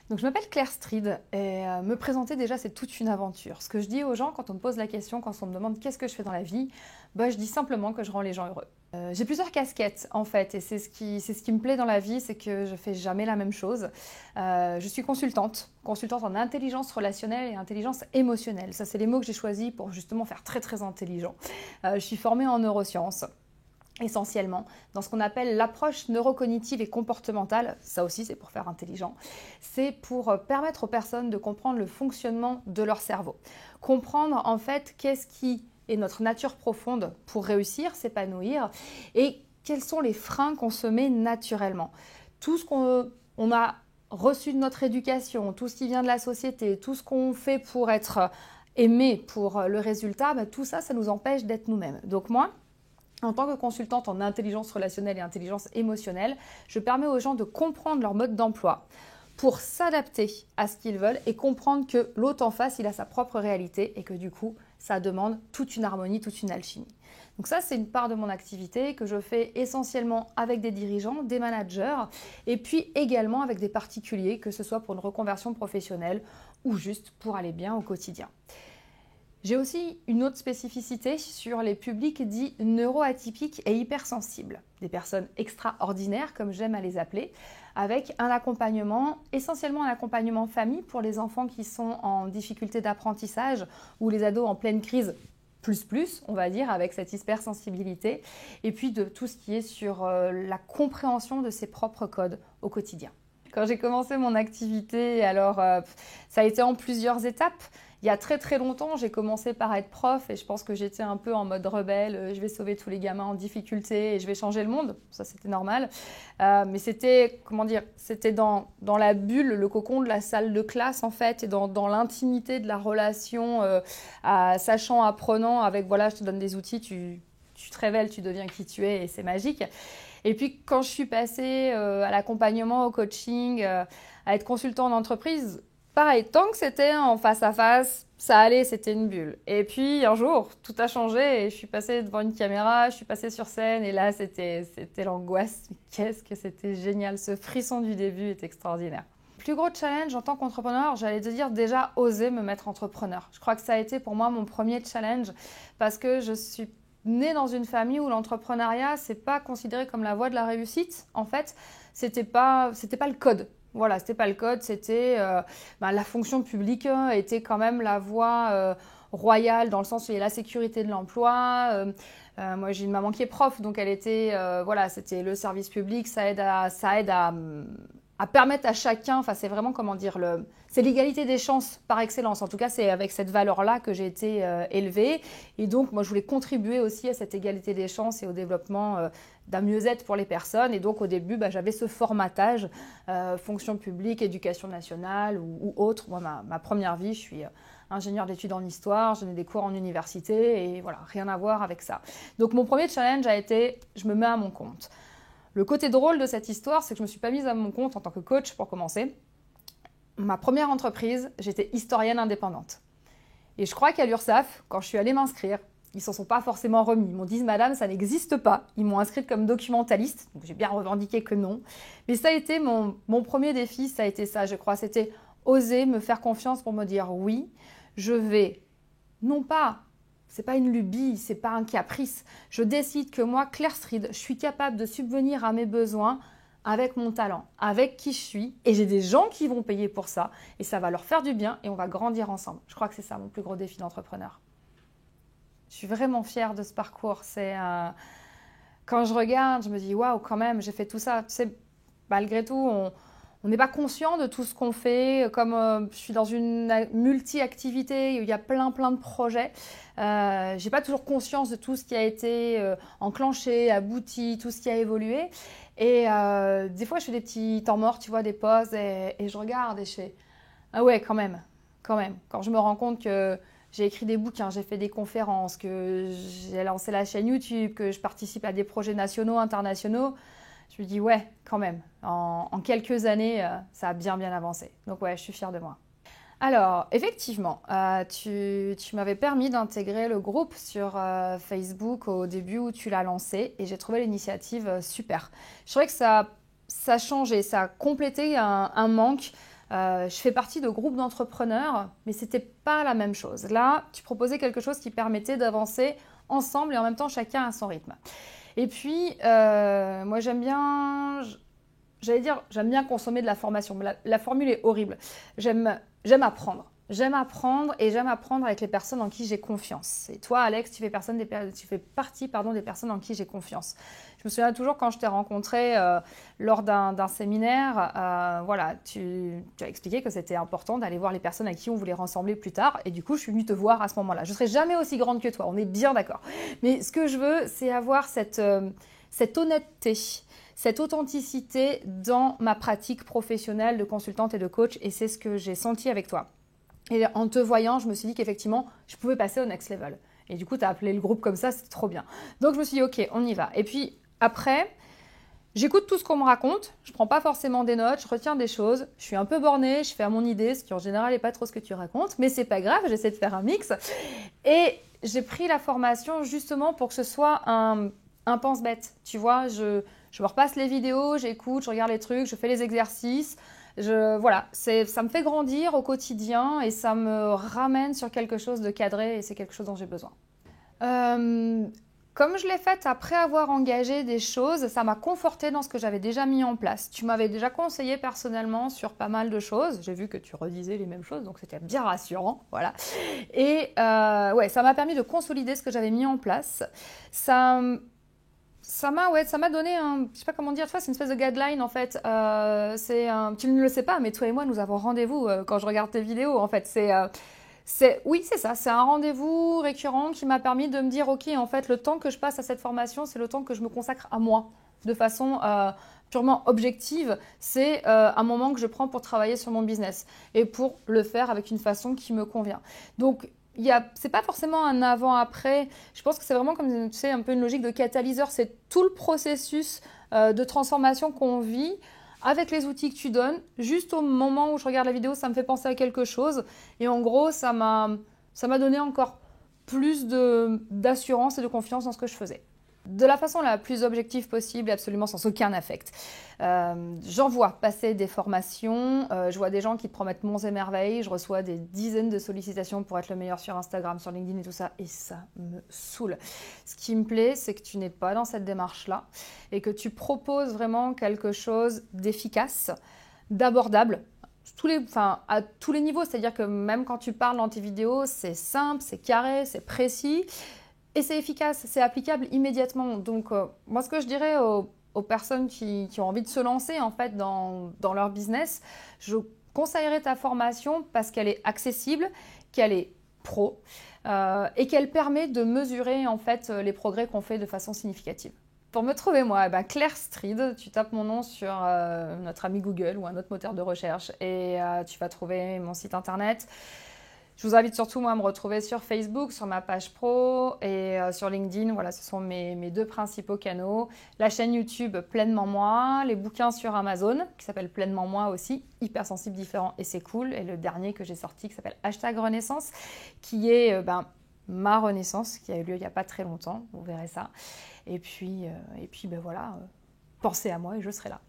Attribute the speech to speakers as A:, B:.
A: Donc, je m'appelle Claire Stride et me présenter déjà, c'est toute une aventure. Ce que je dis aux gens quand on me pose la question, quand on me demande qu'est-ce que je fais dans la vie, je dis simplement que je rends les gens heureux. J'ai plusieurs casquettes en fait et c'est ce qui me plaît dans la vie, c'est que je fais jamais la même chose. Je suis consultante en intelligence relationnelle et intelligence émotionnelle. Ça, c'est les mots que j'ai choisis pour justement faire très très intelligent. Je suis formée en neurosciences, essentiellement, dans ce qu'on appelle l'approche neurocognitive et comportementale. Ça aussi, c'est pour faire intelligent. C'est pour permettre aux personnes de comprendre le fonctionnement de leur cerveau. Comprendre, en fait, qu'est-ce qui est notre nature profonde pour réussir, s'épanouir, et quels sont les freins qu'on se met naturellement. Tout ce qu'on a reçu de notre éducation, tout ce qui vient de la société, tout ce qu'on fait pour être aimé pour le résultat, tout ça, ça nous empêche d'être nous-mêmes. Donc moi, en tant que consultante en intelligence relationnelle et intelligence émotionnelle, je permets aux gens de comprendre leur mode d'emploi pour s'adapter à ce qu'ils veulent et comprendre que l'autre en face, il a sa propre réalité et que du coup, ça demande toute une harmonie, toute une alchimie. Donc ça, c'est une part de mon activité que je fais essentiellement avec des dirigeants, des managers et puis également avec des particuliers, que ce soit pour une reconversion professionnelle ou juste pour aller bien au quotidien. J'ai aussi une autre spécificité sur les publics dits neuroatypiques et hypersensibles, des personnes extraordinaires comme j'aime à les appeler, avec un accompagnement, essentiellement un accompagnement famille pour les enfants qui sont en difficulté d'apprentissage ou les ados en pleine crise plus, on va dire, avec cette hypersensibilité, et puis de tout ce qui est sur la compréhension de ses propres codes au quotidien. Quand j'ai commencé mon activité, alors ça a été en plusieurs étapes. Il y a très très longtemps, j'ai commencé par être prof et je pense que j'étais un peu en mode rebelle. Je vais sauver tous les gamins en difficulté et je vais changer le monde. Ça, c'était normal. Mais c'était, comment dire, c'était dans la bulle, le cocon de la salle de classe en fait et dans l'intimité de la relation sachant, apprenant avec, voilà, je te donne des outils, tu te révèles, tu deviens qui tu es et c'est magique. Et puis quand je suis passée à l'accompagnement, au coaching, à être consultant en entreprise, pareil, tant que c'était en face à face, ça allait, c'était une bulle. Et puis un jour, tout a changé et je suis passée devant une caméra, je suis passée sur scène et là, c'était l'angoisse. Qu'est-ce que c'était génial, ce frisson du début est extraordinaire. Plus gros challenge en tant qu'entrepreneur, j'allais te dire déjà oser me mettre entrepreneur. Je crois que ça a été pour moi mon premier challenge parce que je suis née dans une famille où l'entrepreneuriat, c'est pas considéré comme la voie de la réussite. En fait, c'était pas le code. Voilà, c'était pas le code, c'était la fonction publique était quand même la voie royale dans le sens où il y a la sécurité de l'emploi. Moi, j'ai une maman qui est prof, donc elle était voilà, c'était le service public, ça aide à permettre à chacun, enfin c'est vraiment comment dire, c'est l'égalité des chances par excellence. En tout cas, c'est avec cette valeur-là que j'ai été élevée. Et donc, moi, je voulais contribuer aussi à cette égalité des chances et au développement d'un mieux-être pour les personnes. Et donc, au début, j'avais ce formatage, fonction publique, éducation nationale ou autre. Moi, ma première vie, je suis ingénieure d'études en histoire, je donnais des cours en université et voilà, rien à voir avec ça. Donc, mon premier challenge a été, je me mets à mon compte. Le côté drôle de cette histoire, c'est que je ne me suis pas mise à mon compte en tant que coach pour commencer. Ma première entreprise, j'étais historienne indépendante. Et je crois qu'à l'URSSAF, quand je suis allée m'inscrire, ils ne s'en sont pas forcément remis. Ils m'ont dit « Madame, ça n'existe pas ». Ils m'ont inscrite comme documentaliste. Donc j'ai bien revendiqué que non. Mais ça a été mon premier défi, ça a été ça, je crois. C'était oser me faire confiance pour me dire « Oui, je vais, non pas… » C'est pas une lubie, c'est pas un caprice. Je décide que moi, Claire Stride, je suis capable de subvenir à mes besoins avec mon talent, avec qui je suis. Et j'ai des gens qui vont payer pour ça. Et ça va leur faire du bien et on va grandir ensemble. Je crois que c'est ça mon plus gros défi d'entrepreneur. Je suis vraiment fière de ce parcours. Quand je regarde, je me dis waouh, quand même, j'ai fait tout ça. Tu sais, malgré tout, on n'est pas conscient de tout ce qu'on fait. Comme je suis dans une multi-activité, il y a plein de projets. J'ai pas toujours conscience de tout ce qui a été enclenché, abouti, tout ce qui a évolué. Et des fois, je fais des petits temps morts, tu vois, des pauses, et je regarde et je fais ah ouais, quand même. Quand je me rends compte que j'ai écrit des bouquins, j'ai fait des conférences, que j'ai lancé la chaîne YouTube, que je participe à des projets nationaux, internationaux. Je me dis, ouais, quand même, en quelques années, ça a bien avancé. Donc ouais, je suis fière de moi. Alors, effectivement, tu m'avais permis d'intégrer le groupe sur Facebook au début où tu l'as lancé et j'ai trouvé l'initiative super. Je trouvais que ça changeait, ça a complété un manque Je fais partie de groupes d'entrepreneurs, mais c'était pas la même chose. Là, tu proposais quelque chose qui permettait d'avancer ensemble et en même temps chacun à son rythme. Et puis, moi j'aime bien, j'aime bien consommer de la formation. La formule est horrible. J'aime apprendre. J'aime apprendre et j'aime apprendre avec les personnes en qui j'ai confiance. Et toi, Alex, tu fais partie des personnes en qui j'ai confiance. Je me souviens toujours quand je t'ai rencontré lors d'un séminaire, voilà, tu as expliqué que c'était important d'aller voir les personnes à qui on voulait ressembler plus tard. Et du coup, je suis venue te voir à ce moment-là. Je ne serai jamais aussi grande que toi, on est bien d'accord. Mais ce que je veux, c'est avoir cette honnêteté, cette authenticité dans ma pratique professionnelle de consultante et de coach. Et c'est ce que j'ai senti avec toi. Et en te voyant, je me suis dit qu'effectivement, je pouvais passer au next level. Et du coup, tu as appelé le groupe comme ça, c'était trop bien. Donc, je me suis dit, ok, on y va. Et puis, après, j'écoute tout ce qu'on me raconte. Je ne prends pas forcément des notes, je retiens des choses. Je suis un peu bornée, je fais à mon idée, ce qui en général n'est pas trop ce que tu racontes. Mais c'est pas grave, j'essaie de faire un mix. Et j'ai pris la formation justement pour que ce soit un pense-bête. Tu vois, je me repasse les vidéos, j'écoute, je regarde les trucs, je fais les exercices. Voilà, ça me fait grandir au quotidien et ça me ramène sur quelque chose de cadré et c'est quelque chose dont j'ai besoin. Comme je l'ai fait après avoir engagé des choses, ça m'a confortée dans ce que j'avais déjà mis en place. Tu m'avais déjà conseillé personnellement sur pas mal de choses. J'ai vu que tu redisais les mêmes choses, donc c'était bien rassurant. Voilà. Et ouais, ça m'a permis de consolider ce que j'avais mis en place. Ça m'a donné je sais pas comment dire, tu vois, c'est une espèce de guideline en fait. Tu ne le sais pas, mais toi et moi, nous avons rendez-vous quand je regarde tes vidéos. En fait, oui, c'est ça. C'est un rendez-vous récurrent qui m'a permis de me dire, ok, en fait, le temps que je passe à cette formation, c'est le temps que je me consacre à moi, de façon purement objective. C'est un moment que je prends pour travailler sur mon business et pour le faire avec une façon qui me convient. Donc c'est pas forcément un avant-après. Je pense que c'est vraiment comme, tu sais, un peu une logique de catalyseur. C'est tout le processus de transformation qu'on vit avec les outils que tu donnes. Juste au moment où je regarde la vidéo, ça me fait penser à quelque chose. Et en gros, ça m'a donné encore plus d'assurance et de confiance dans ce que je faisais. De la façon la plus objective possible et absolument sans aucun affect. J'en vois passer des formations, je vois des gens qui te promettent monts et merveilles, je reçois des dizaines de sollicitations pour être le meilleur sur Instagram, sur LinkedIn et tout ça, et ça me saoule. Ce qui me plaît, c'est que tu n'es pas dans cette démarche-là et que tu proposes vraiment quelque chose d'efficace, d'abordable, à tous les niveaux, c'est-à-dire que même quand tu parles dans tes vidéos, c'est simple, c'est carré, c'est précis. Et c'est efficace, c'est applicable immédiatement. Donc, moi, ce que je dirais aux personnes qui ont envie de se lancer en fait dans leur business, je conseillerais ta formation parce qu'elle est accessible, qu'elle est pro et qu'elle permet de mesurer en fait les progrès qu'on fait de façon significative. Pour me trouver, moi, Claire Strid, tu tapes mon nom sur notre ami Google ou un autre moteur de recherche et tu vas trouver mon site internet. Je vous invite surtout moi, à me retrouver sur Facebook, sur ma page pro et sur LinkedIn. Voilà, ce sont mes deux principaux canaux. La chaîne YouTube Pleinement Moi, les bouquins sur Amazon qui s'appellent Pleinement Moi aussi, hypersensible, différent et c'est cool. Et le dernier que j'ai sorti qui s'appelle #Renaissance, qui est ma renaissance, qui a eu lieu il n'y a pas très longtemps. Vous verrez ça. Et puis voilà, pensez à moi et je serai là.